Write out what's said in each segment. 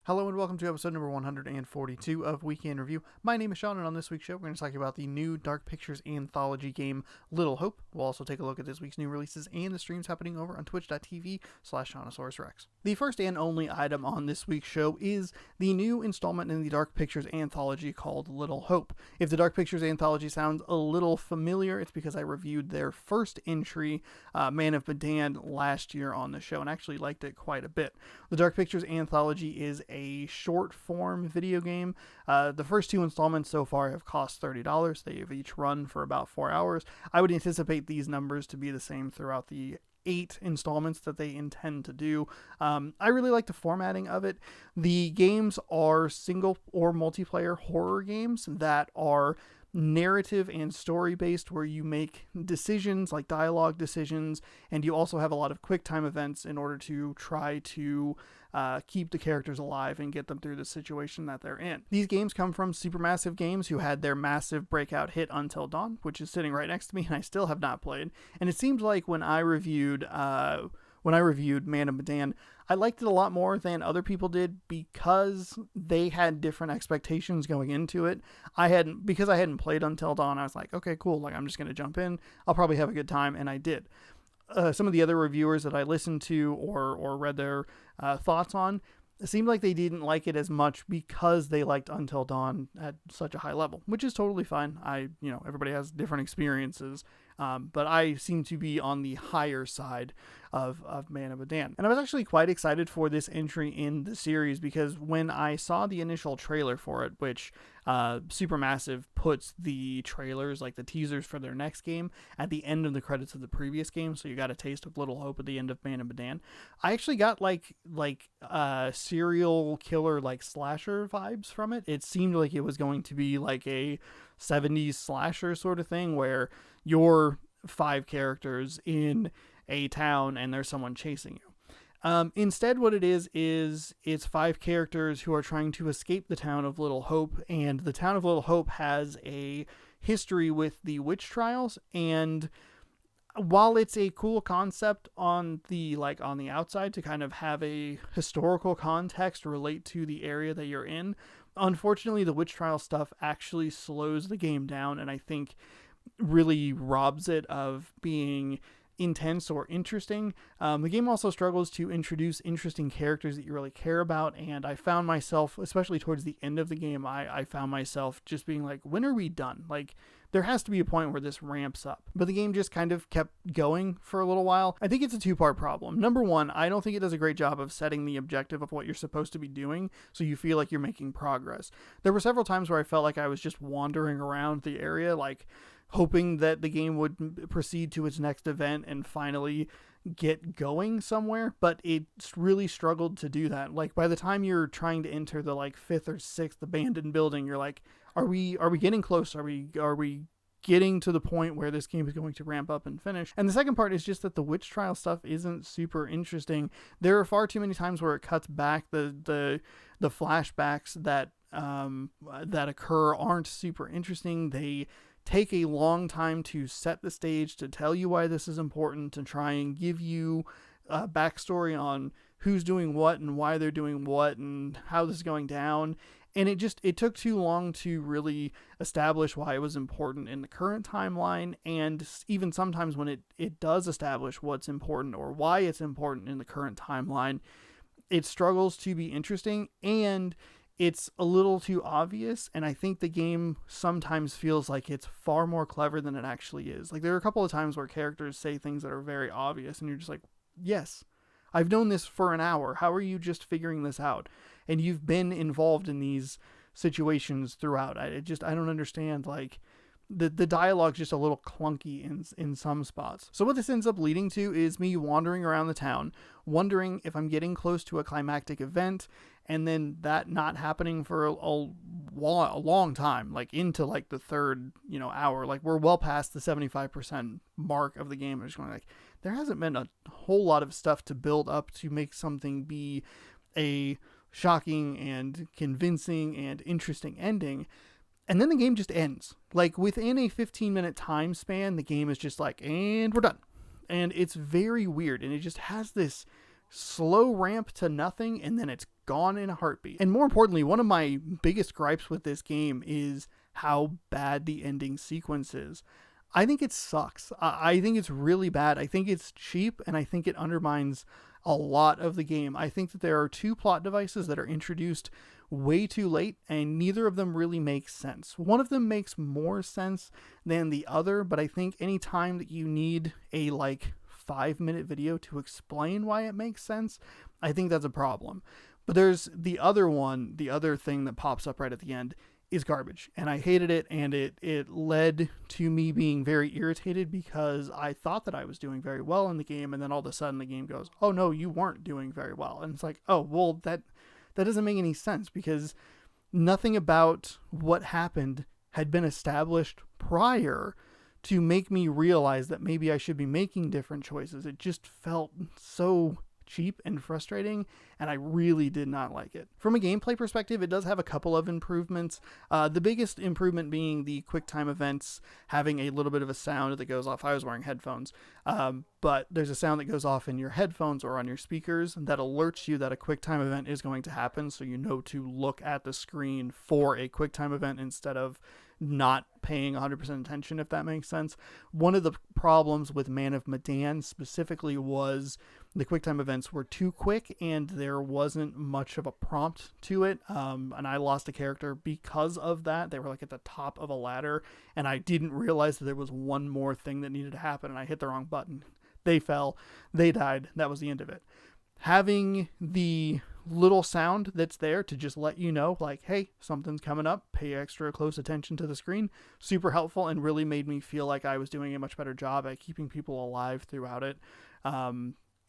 Hello and welcome to episode number 142 of Weekend Review. My name is Sean, and on this week's show, we're going to talk about the new Dark Pictures Anthology game, Little Hope. We'll also take a look at this week's new releases and the streams happening over on twitch.tv/ShaunosaurusRex. The first and only item on this week's show is the new installment in the Dark Pictures Anthology called Little Hope. If the Dark Pictures Anthology sounds a little familiar, it's because I reviewed their first entry, Man of Medan, last year on the show, and actually liked it quite a bit. The Dark Pictures Anthology is a short form video game. The first two installments so far have cost $30. They have each run for about 4 hours. I would anticipate these numbers to be the same throughout the 8 installments that they intend to do. I really like the formatting of it. The games are single or multiplayer horror games that are narrative and story based, where you make decisions like dialogue decisions, and you also have a lot of quick time events in order to try to keep the characters alive and get them through the situation that they're in. These games come from Supermassive Games, who had their massive breakout hit Until Dawn, which is sitting right next to me and I still have not played. And it seemed like when I reviewed Man of Medan, I liked it a lot more than other people did because they had different expectations going into it. Because I hadn't played Until Dawn, I was like, okay, cool. Like, I'm just going to jump in. I'll probably have a good time. And I did. Some of the other reviewers that I listened to or read their thoughts on, it seemed like they didn't like it as much because they liked Until Dawn at such a high level, which is totally fine. Everybody has different experiences. But I seem to be on the higher side of Man of Medan. And I was actually quite excited for this entry in the series because when I saw the initial trailer for it, which Supermassive puts the trailers, like the teasers for their next game, at the end of the credits of the previous game, so you got a taste of Little Hope at the end of Man of Medan, I actually got like serial killer, like slasher vibes from it. It seemed like it was going to be like a 70s slasher sort of thing where you're 5 characters in a town and there's someone chasing you. Instead, what it is it's 5 characters who are trying to escape the town of Little Hope, and the town of Little Hope has a history with the witch trials. And while it's a cool concept on the outside to kind of have a historical context relate to the area that you're in, unfortunately the witch trial stuff actually slows the game down, and I think really robs it of being intense or interesting. The game also struggles to introduce interesting characters that you really care about, and I found myself, especially towards the end of the game, I found myself just being like, when are we done? Like, there has to be a point where this ramps up. But the game just kind of kept going for a little while. I think it's a 2-part problem. Number one, I don't think it does a great job of setting the objective of what you're supposed to be doing, so you feel like you're making progress. There were several times where I felt like I was just wandering around the area, like hoping that the game would proceed to its next event and finally get going somewhere, but it really struggled to do that. Like, by the time you're trying to enter the 5th or 6th abandoned building, you're like, are we getting close? Are we getting to the point where this game is going to ramp up and finish? And the second part is just that the witch trial stuff isn't super interesting. There are far too many times where it cuts back. The flashbacks that occur aren't super interesting. They take a long time to set the stage, to tell you why this is important, to try and give you a backstory on who's doing what and why they're doing what and how this is going down. And it took too long to really establish why it was important in the current timeline. And even sometimes when it does establish what's important or why it's important in the current timeline, it struggles to be interesting, and it's a little too obvious. And I think the game sometimes feels like it's far more clever than it actually is. Like, there are a couple of times where characters say things that are very obvious, and you're just like, yes, I've known this for an hour. How are you just figuring this out? And you've been involved in these situations throughout. I don't understand. Like, the dialogue's just a little clunky in some spots. So what this ends up leading to is me wandering around the town, wondering if I'm getting close to a climactic event, and then that not happening for a long time, like into like the third, hour. Like, we're well past the 75% mark of the game. I'm just going like, there hasn't been a whole lot of stuff to build up to make something be a shocking and convincing and interesting ending. And then the game just ends. Like, within a 15-minute time span, the game is just like, and we're done. And it's very weird. And it just has this slow ramp to nothing, and then it's gone in a heartbeat. And more importantly, one of my biggest gripes with this game is how bad the ending sequence is. I think it sucks. I think it's really bad. I think it's cheap, and I think it undermines a lot of the game. I think that there are two plot devices that are introduced way too late, and neither of them really makes sense. One of them makes more sense than the other, but I think any time that you need a 5-minute video to explain why it makes sense, I think that's a problem. But there's the other thing that pops up right at the end is garbage, and I hated it, and it led to me being very irritated because I thought that I was doing very well in the game, and then all of a sudden the game goes, oh no, you weren't doing very well. And it's like, oh well, that doesn't make any sense, because nothing about what happened had been established prior to make me realize that maybe I should be making different choices. It just felt so cheap and frustrating, and I really did not like it. From a gameplay perspective, it does have a couple of improvements. The biggest improvement being the QuickTime events having a little bit of a sound that goes off. I was wearing headphones, but there's a sound that goes off in your headphones or on your speakers that alerts you that a QuickTime event is going to happen, so you know to look at the screen for a QuickTime event instead of not paying 100% attention, if that makes sense. One of the problems with Man of Medan specifically was the QuickTime events were too quick, and there wasn't much of a prompt to it, and I lost a character because of that. They were at the top of a ladder, and I didn't realize that there was one more thing that needed to happen, and I hit the wrong button. They fell, they died, that was the end of it. Having the little sound that's there to just let you know, hey, something's coming up, pay extra close attention to the screen, super helpful, and really made me feel like I was doing a much better job at keeping people alive throughout it.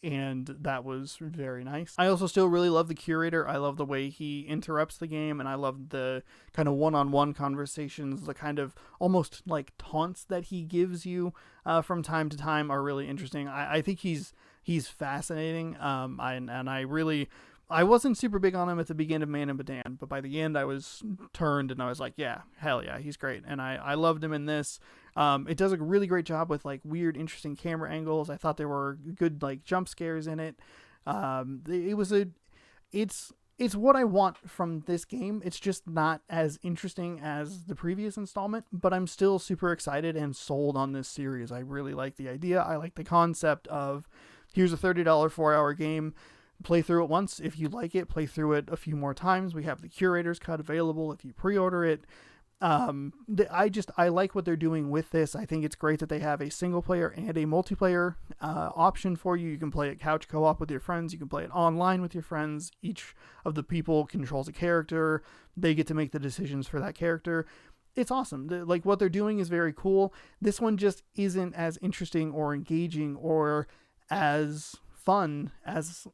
And that was very nice. I also still really love the Curator. I love the way he interrupts the game, and I love the kind of one-on-one conversations, the kind of almost taunts that he gives you from time to time are really interesting. I think he's fascinating, I wasn't super big on him at the beginning of Man of Medan, but by the end I was turned and I was like, yeah, hell yeah, he's great. And I loved him in this. It does a really great job with weird, interesting camera angles. I thought there were good jump scares in it. It's what I want from this game. It's just not as interesting as the previous installment, but I'm still super excited and sold on this series. I really like the idea. I like the concept of here's a $30 4-hour game. Play through it once. If you like it, play through it a few more times. We have the Curator's cut available if you pre-order it. I like what they're doing with this. I think it's great that they have a single player and a multiplayer option for you. You can play it couch co-op with your friends. You can play it online with your friends. Each of the people controls a character. They get to make the decisions for that character. It's awesome. What they're doing is very cool. This one just isn't as interesting or engaging or as fun as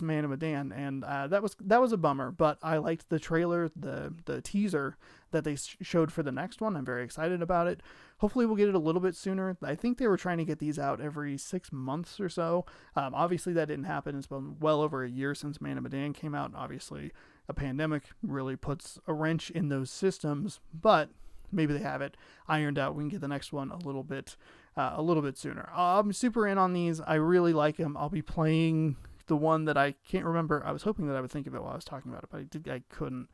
Man of Medan, and that was a bummer. But I liked the trailer, the teaser that they showed for the next one. I'm very excited about it. Hopefully we'll get it a little bit sooner. I think they were trying to get these out every 6 months or so. Obviously that didn't happen. It's been well over a year since Man of Medan came out. Obviously a pandemic really puts a wrench in those systems, but maybe they have it ironed out. We can get the next one a little bit sooner. I'm super in on these. I really like them. I'll be playing the one that I can't remember. I was hoping that I would think of it while I was talking about it, but I couldn't.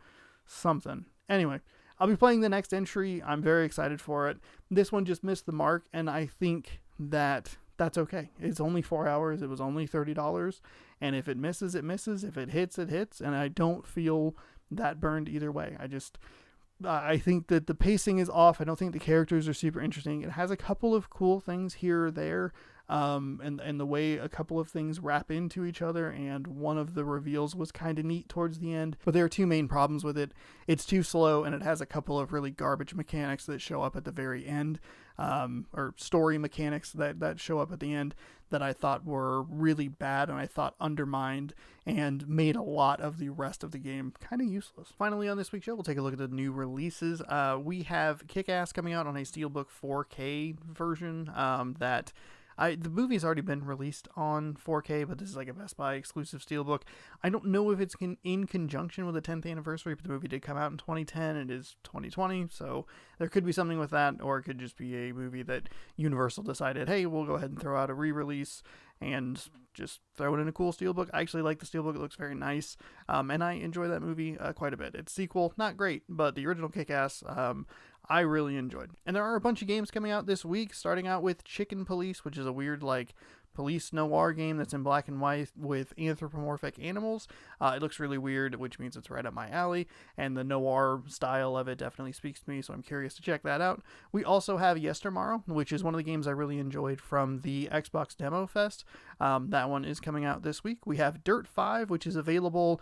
Something. Anyway, I'll be playing the next entry. I'm very excited for it. This one just missed the mark, and I think that that's okay. It's only 4 hours. It was only $30, and if it misses, it misses. If it hits, it hits, and I don't feel that burned either way. I think that the pacing is off. I don't think the characters are super interesting. It has a couple of cool things here or there, and the way a couple of things wrap into each other, and one of the reveals was kind of neat towards the end. But there are two main problems with it. It's too slow, and it has a couple of really garbage mechanics that show up at the very end, or story mechanics that show up at the end that I thought were really bad, and I thought undermined and made a lot of the rest of the game kind of useless. Finally, on this week's show, we'll take a look at the new releases. We have Kick-Ass coming out on a Steelbook 4K version that The movie's already been released on 4K, but this is like a Best Buy exclusive steelbook. I don't know if it's in conjunction with the 10th anniversary, but the movie did come out in 2010. It is 2020, so there could be something with that, or it could just be a movie that Universal decided, hey, we'll go ahead and throw out a re-release and just throw it in a cool steelbook. I actually like the steelbook. It looks very nice, and I enjoy that movie quite a bit. Its sequel, not great, but the original Kick-Ass, I really enjoyed. And there are a bunch of games coming out this week, starting out with Chicken Police, which is a weird, like, police noir game that's in black and white with anthropomorphic animals. It looks really weird, which means it's right up my alley, and the noir style of it definitely speaks to me, so I'm curious to check that out. We also have Yestermorrow, which is one of the games I really enjoyed from the Xbox Demo Fest. That one is coming out this week. We have Dirt 5, which is available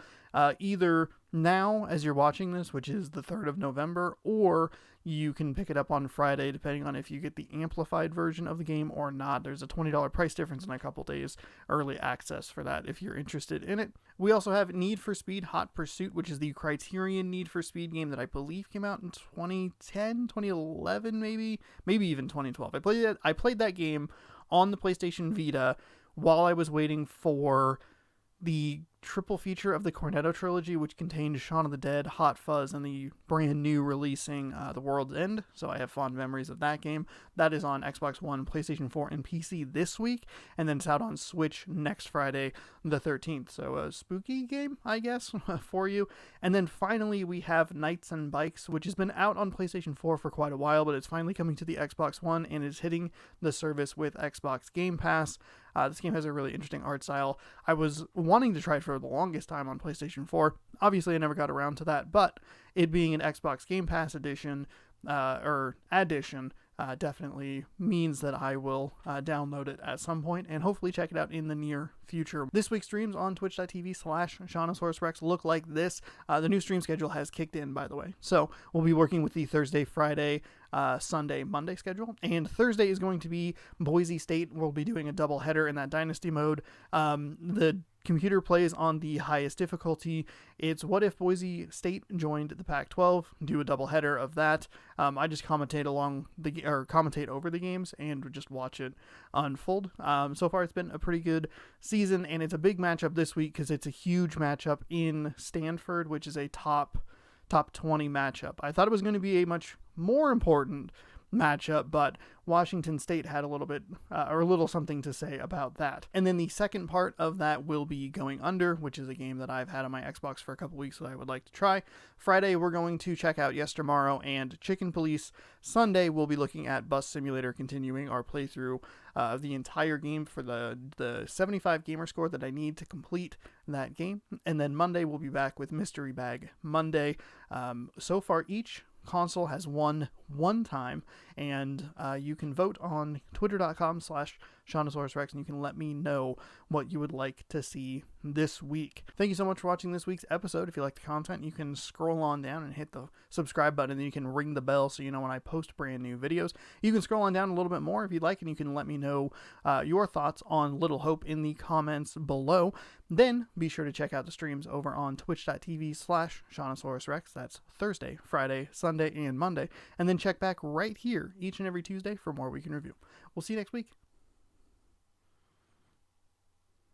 either now as you're watching this, which is the 3rd of November, or you can pick it up on Friday, depending on if you get the amplified version of the game or not. There's a $20 price difference in a couple days early access for that if you're interested in it. We also have Need for Speed Hot Pursuit, which is the Criterion Need for Speed game that I believe came out in 2010, 2011, maybe even 2012. I played that game on the PlayStation Vita while I was waiting for the triple feature of the Cornetto trilogy, which contained Shaun of the Dead, Hot Fuzz, and the brand new releasing The World's End. So I have fond memories of that game. That is on Xbox One, PlayStation 4, and PC this week, and then it's out on Switch next Friday, the 13th. So a spooky game, I guess, for you. And then finally, we have Knights and Bikes, which has been out on PlayStation 4 for quite a while, but it's finally coming to the Xbox One and is hitting the service with Xbox Game Pass. This game has a really interesting art style. I was wanting to try it for the longest time on PlayStation 4. Obviously, I never got around to that, but it being an Xbox Game Pass edition, definitely means that I will download it at some point and hopefully check it out in the near future. This week's streams on twitch.tv/ShaunosaurusRex look like this. The new stream schedule has kicked in, by the way. So we'll be working with the Thursday, Friday, Sunday, Monday schedule. And Thursday is going to be Boise State. We'll be doing a double header in that Dynasty mode. The computer plays on the highest difficulty. It's what if Boise State joined the Pac-12, do a doubleheader of that. I just commentate over the games and just watch it unfold. So far it's been a pretty good season, and it's a big matchup this week because it's a huge matchup in Stanford, which is a top 20 matchup. I thought it was going to be a much more important matchup, but Washington State had a little something to say about that. And then the second part of that will be Going Under, which is a game that I've had on my Xbox for a couple weeks that I would like to try. Friday, we're going to check out Yestermorrow and Chicken Police. Sunday, we'll be looking at Bus Simulator, continuing our playthrough of the entire game for the 75 gamer score that I need to complete that game. And then Monday, we'll be back with Mystery Bag Monday. So far, each console has won one time, and you can vote on twitter.com/ShaunosaurusRex, and you can let me know what you would like to see this week. Thank you so much for watching this week's episode. If you like the content, you can scroll on down and hit the subscribe button, and then you can ring the bell so you know when I post brand new videos. You can scroll on down a little bit more if you'd like, and you can let me know your thoughts on Little Hope in the comments below. Then be sure to check out the streams over on twitch.tv/ShaunosaurusRex. That's Thursday, Friday, Sunday, and Monday. And then check back right here each and every Tuesday for more Week in Review. We'll see you next week.